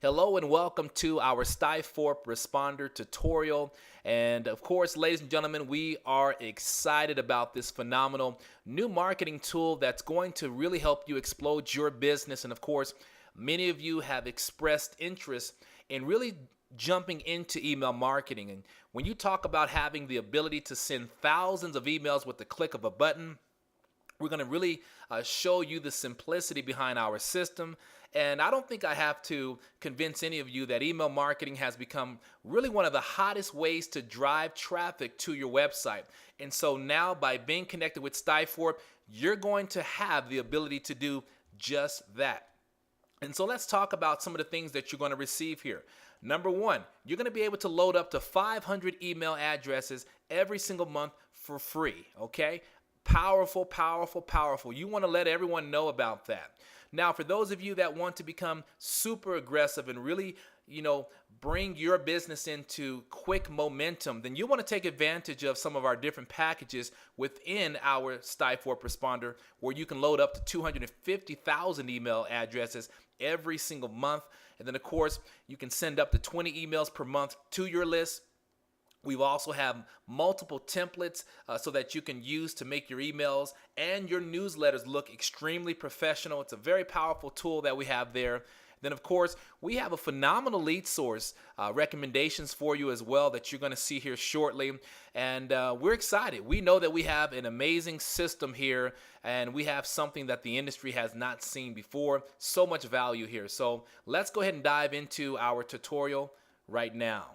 Hello and welcome to our Stiforp responder tutorial. And of course, ladies and gentlemen, we are excited about this phenomenal new marketing tool that's going to really help you explode your business. And of course, many of you have expressed interest in really jumping into email marketing. And when you talk about having the ability to send thousands of emails with the click of a button, we're going to really show you the simplicity behind our system. And I don't think I have to convince any of you that email marketing has become really one of the hottest ways to drive traffic to your website. And so now by being connected with Stiforp, you're going to have the ability to do just that. And so let's talk about some of the things that you're going to receive here. Number one, you're going to be able to load up to 500 email addresses every single month for free, okay? Powerful, powerful, powerful. You want to let everyone know about that. Now, for those of you that want to become super aggressive and really, bring your business into quick momentum, then you want to take advantage of some of our different packages within our Stiforp responder, where you can load up to 250,000 email addresses every single month. And then, of course, you can send up to 20 emails per month to your list. We also have multiple templates so that you can use to make your emails and your newsletters look extremely professional. It's a very powerful tool that we have there. Then, of course, we have a phenomenal lead source recommendations for you as well that you're going to see here shortly. And we're excited. We know that we have an amazing system here, and we have something that the industry has not seen before. So much value here. So let's go ahead and dive into our tutorial right now.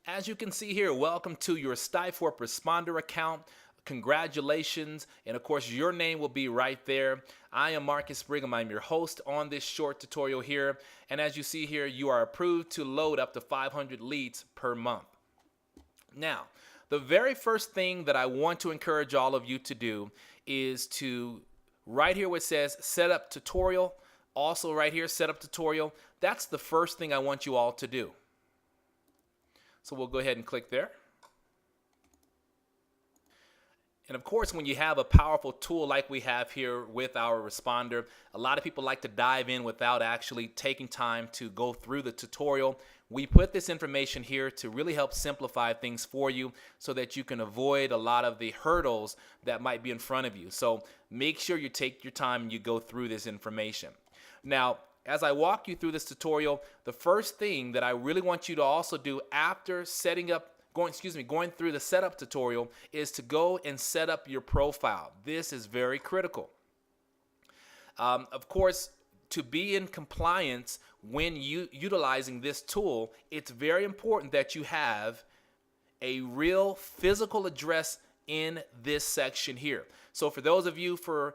As you can see here, welcome to your Stiforp responder account. Congratulations. And of course, your name will be right there. I am Marcus Brigham. I'm your host on this short tutorial here. And as you see here, you are approved to load up to 500 leads per month. Now, the very first thing that I want to encourage all of you to do is to, right here where it says set up tutorial, also right here, set up tutorial. That's the first thing I want you all to do. So we'll go ahead and click there. And of course, when you have a powerful tool like we have here with our responder, a lot of people like to dive in without actually taking time to go through the tutorial. We put this information here to really help simplify things for you so that you can avoid a lot of the hurdles that might be in front of you. So make sure you take your time and you go through this information. Now, as I walk you through this tutorial, the first thing that I really want you to also do after going through the setup tutorial is to go and set up your profile. This is very critical. Of course, to be in compliance when utilizing this tool, it's very important that you have a real physical address in this section here. So for those of you, for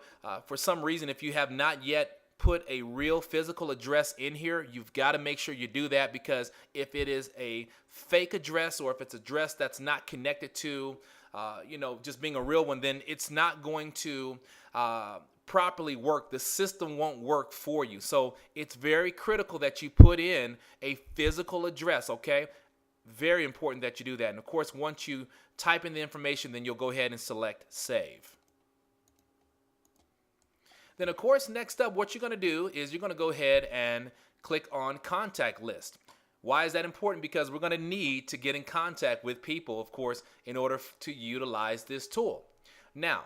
some reason, if you have not yet put a real physical address in here, you've got to make sure you do that, because if it is a fake address or if it's an address that's not connected to just being a real one, then it's not going to properly work. The system won't work for you. So it's very critical that you put in a physical address, okay? Very important that you do that. And of course, once you type in the information, then you'll go ahead and select save. Then, of course, next up, what you're going to do is you're going to go ahead and click on Contact List. Why is that important? Because we're going to need to get in contact with people, of course, in order to utilize this tool. Now,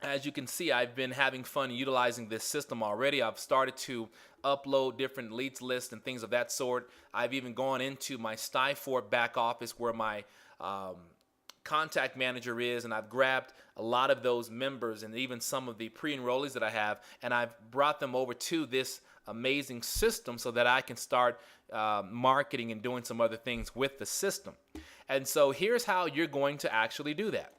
as you can see, I've been having fun utilizing this system already. I've started to upload different leads lists and things of that sort. I've even gone into my Stiforp back office where my contact manager is, and I've grabbed a lot of those members and even some of the pre-enrollees that I have, and I've brought them over to this amazing system so that I can start marketing and doing some other things with the system. And so here's how you're going to actually do that.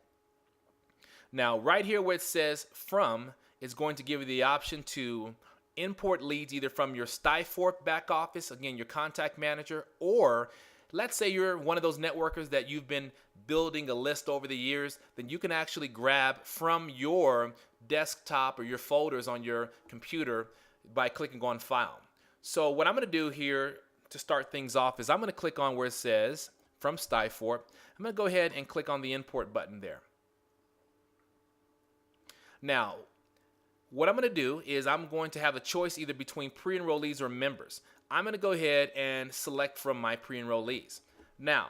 Now, right here where it says from is going to give you the option to import leads either from your Stiforp back office, again, your contact manager, or let's say you're one of those networkers that you've been building a list over the years, then you can actually grab from your desktop or your folders on your computer by clicking on File. So what I'm going to do here to start things off is I'm going to click on where it says from Stiforp. I'm going to go ahead and click on the import button there. Now, what I'm going to do is I'm going to have a choice either between pre-enrollees or members. I'm going to go ahead and select from my pre-enrollees. Now,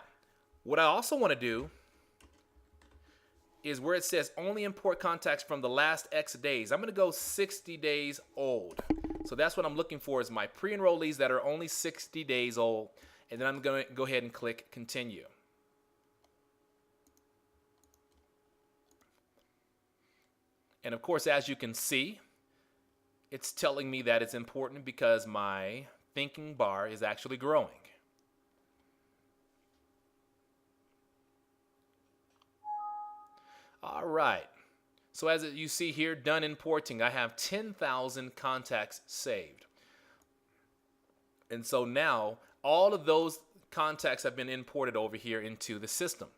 what I also want to do is where it says only import contacts from the last X days. I'm going to go 60 days old. So that's what I'm looking for, is my pre-enrollees that are only 60 days old. And then I'm going to go ahead and click continue. And of course, as you can see, it's telling me that it's important because my thinking bar is actually growing. All right. So as you see here, done importing, I have 10,000 contacts saved. And so now all of those contacts have been imported over here into the system.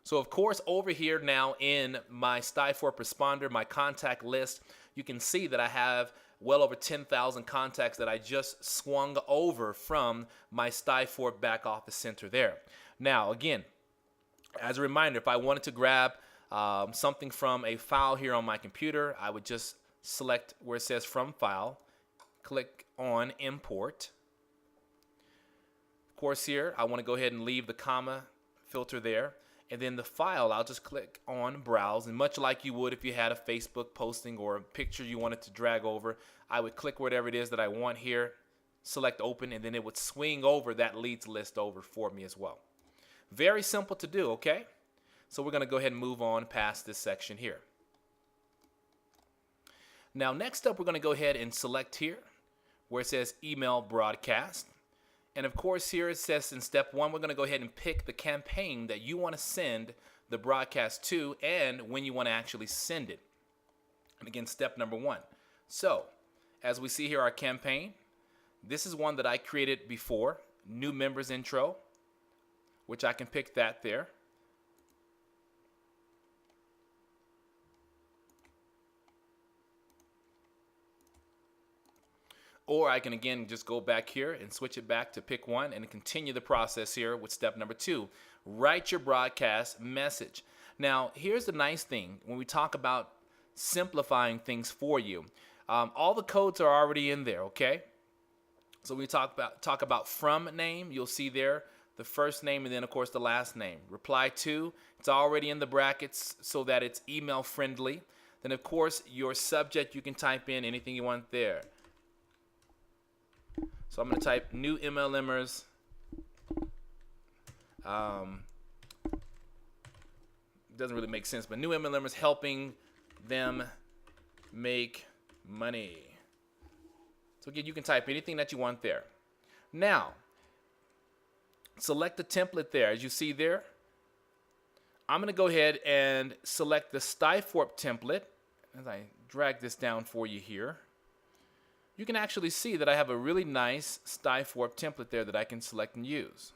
So of course, over here now in my Stiforp responder, my contact list, you can see that I have well over 10,000 contacts that I just swung over from my Stiforp back office center there. Now, again, as a reminder, if I wanted to grab something from a file here on my computer, I would just select where it says from file, click on import. Of course, here I want to go ahead and leave the comma filter there. And then the file, I'll just click on browse, and much like you would if you had a Facebook posting or a picture you wanted to drag over, I would click whatever it is that I want here, select open, and then it would swing over that leads list over for me as well. Very simple to do, okay? So we're going to go ahead and move on past this section here. Now next up, we're going to go ahead and select here where it says email broadcast. And of course, here it says in step 1, we're going to go ahead and pick the campaign that you want to send the broadcast to and when you want to actually send it. And again, step number 1. So, as we see here, our campaign, this is one that I created before, new members intro, which I can pick that there. Or I can again just go back here and switch it back to pick one and continue the process here with step number 2. Write your broadcast message. Now, here's the nice thing when we talk about simplifying things for you. All the codes are already in there, okay? So we talk about from name, you'll see there the first name and then of course the last name. Reply to, it's already in the brackets so that it's email friendly. Then of course your subject, you can type in anything you want there. So I'm going to type new MLMers. Doesn't really make sense, but new MLMers helping them make money. So again, you can type anything that you want there. Now, select the template there. As you see there, I'm going to go ahead and select the Stiforp template. As I drag this down for you here, you can actually see that I have a really nice Stiforp template there that I can select and use.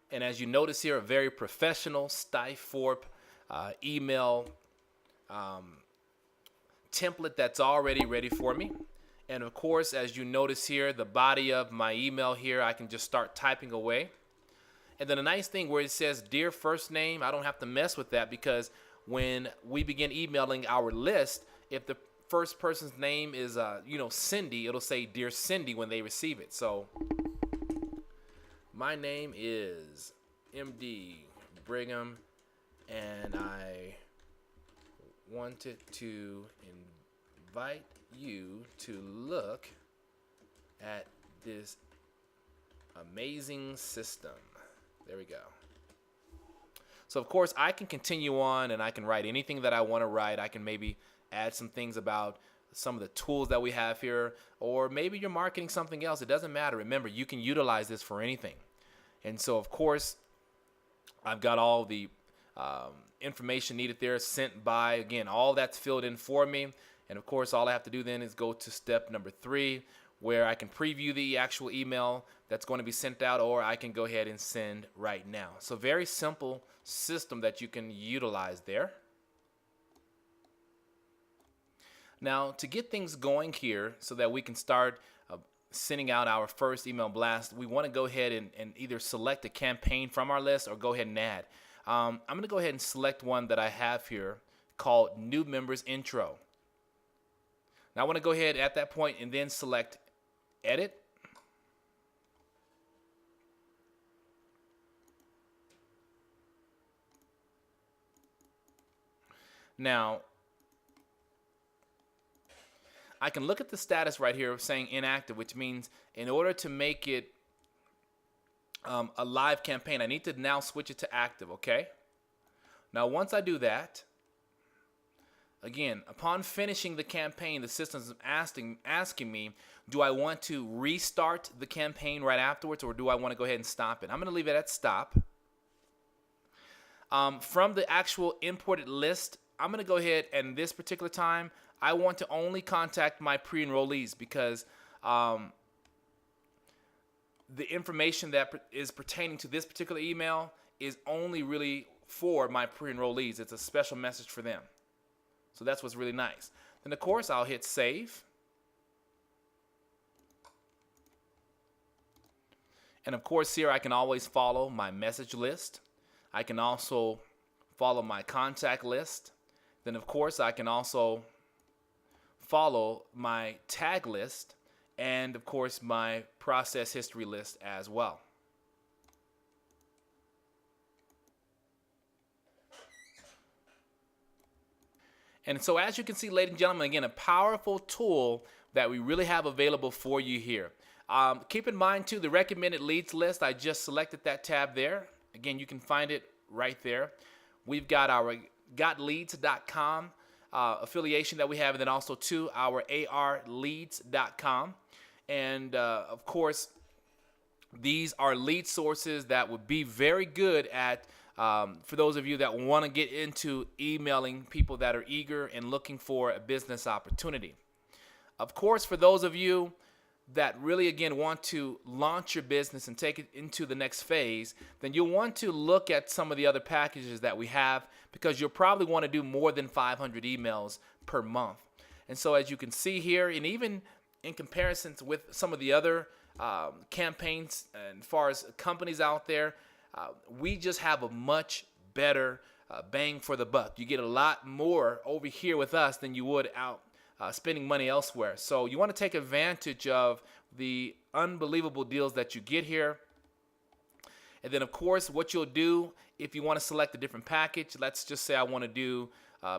And as you notice here, a very professional Stiforp email template that's already ready for me. And of course, as you notice here, the body of my email here, I can just start typing away. And then a nice thing where it says dear first name, I don't have to mess with that because when we begin emailing our list, if the first person's name is Cindy, it'll say dear Cindy when they receive it. So my name is MD Brigham and I wanted to invite you to look at this amazing system. There we go. So of course I can continue on and I can write anything that I want to write. I can maybe add some things about some of the tools that we have here, or maybe you're marketing something else. It doesn't matter. Remember, you can utilize this for anything. And so of course I've got all the information needed there sent by, again, all that's filled in for me. And of course all I have to do then is go to step number 3, where I can preview the actual email that's going to be sent out, or I can go ahead and send right now. So very simple system that you can utilize there. Now to get things going here so that we can start sending out our first email blast, we want to go ahead and either select a campaign from our list or go ahead and add. I'm going to go ahead and select one that I have here called New Members Intro. Now I want to go ahead at that point and then select Edit. Now, I can look at the status right here saying inactive, which means in order to make it a live campaign, I need to now switch it to active, okay? Now, once I do that, again, upon finishing the campaign, the system's asking me, do I want to restart the campaign right afterwards, or do I want to go ahead and stop it? I'm going to leave it at stop. From the actual imported list, I'm going to go ahead, and this particular time, I want to only contact my pre-enrollees because the information that is pertaining to this particular email is only really for my pre-enrollees. It's a special message for them. So that's what's really nice. Then, of course, I'll hit save. And, of course, here I can always follow my message list. I can also follow my contact list. Then, of course, I can also follow my tag list and, of course, my process history list as well. And so as you can see, ladies and gentlemen, again, a powerful tool that we really have available for you here. Keep in mind, too, the recommended leads list. I just selected that tab there. Again, you can find it right there. We've got our gotleads.com affiliation that we have, and then also, too, our arleads.com. And, of course, these are lead sources that would be very good at for those of you that want to get into emailing people that are eager and looking for a business opportunity. Of course, for those of you that really, again, want to launch your business and take it into the next phase, then you'll want to look at some of the other packages that we have, because you'll probably want to do more than 500 emails per month. And so as you can see here, and even in comparison with some of the other campaigns and as far as companies out there, we just have a much better bang for the buck. You get a lot more over here with us than you would out spending money elsewhere. So you want to take advantage of the unbelievable deals that you get here. And then, of course, what you'll do if you want to select a different package, let's just say I want to do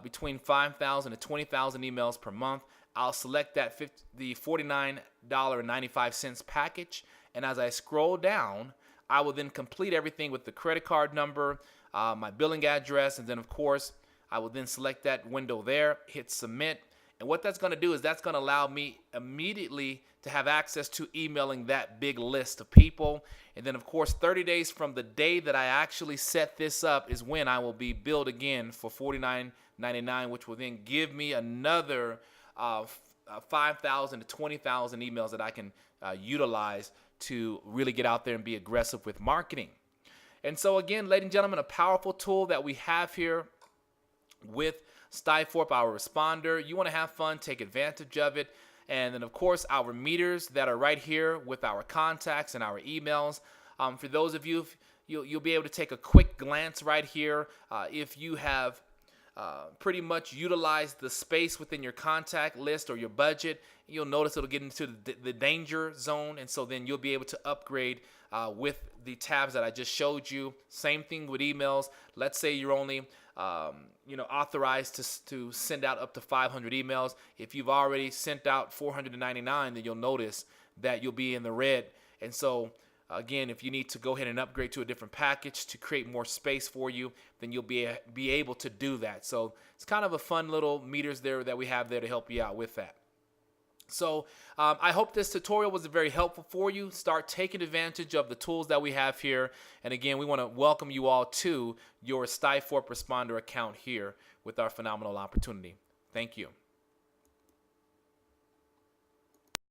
between 5,000 to 20,000 emails per month. I'll select that the $49.95 package. And as I scroll down, I will then complete everything with the credit card number, my billing address, and then, of course, I will then select that window there, hit submit. And what that's going to do is that's going to allow me immediately to have access to emailing that big list of people. And then, of course, 30 days from the day that I actually set this up is when I will be billed again for $49.99, which will then give me another 5,000 to 20,000 emails that I can utilize to really get out there and be aggressive with marketing. And so, again, ladies and gentlemen, a powerful tool that we have here with Stiforp, our responder. You want to have fun, take advantage of it. And then, of course, our meters that are right here with our contacts and our emails. For those of you, you'll be able to take a quick glance right here. If you have pretty much utilized the space within your contact list or your budget, you'll notice it'll get into the danger zone. And so then you'll be able to upgrade with the tabs that I just showed you. Same thing with emails. Let's say you're only authorized to send out up to 500 emails. If you've already sent out 499, then you'll notice that you'll be in the red. And so, again, if you need to go ahead and upgrade to a different package to create more space for you, then you'll be able to do that. So it's kind of a fun little meters there that we have there to help you out with that. So I hope this tutorial was very helpful for you. Start taking advantage of the tools that we have here. And again, we want to welcome you all to your Stiforp Responder account here with our phenomenal opportunity. Thank you.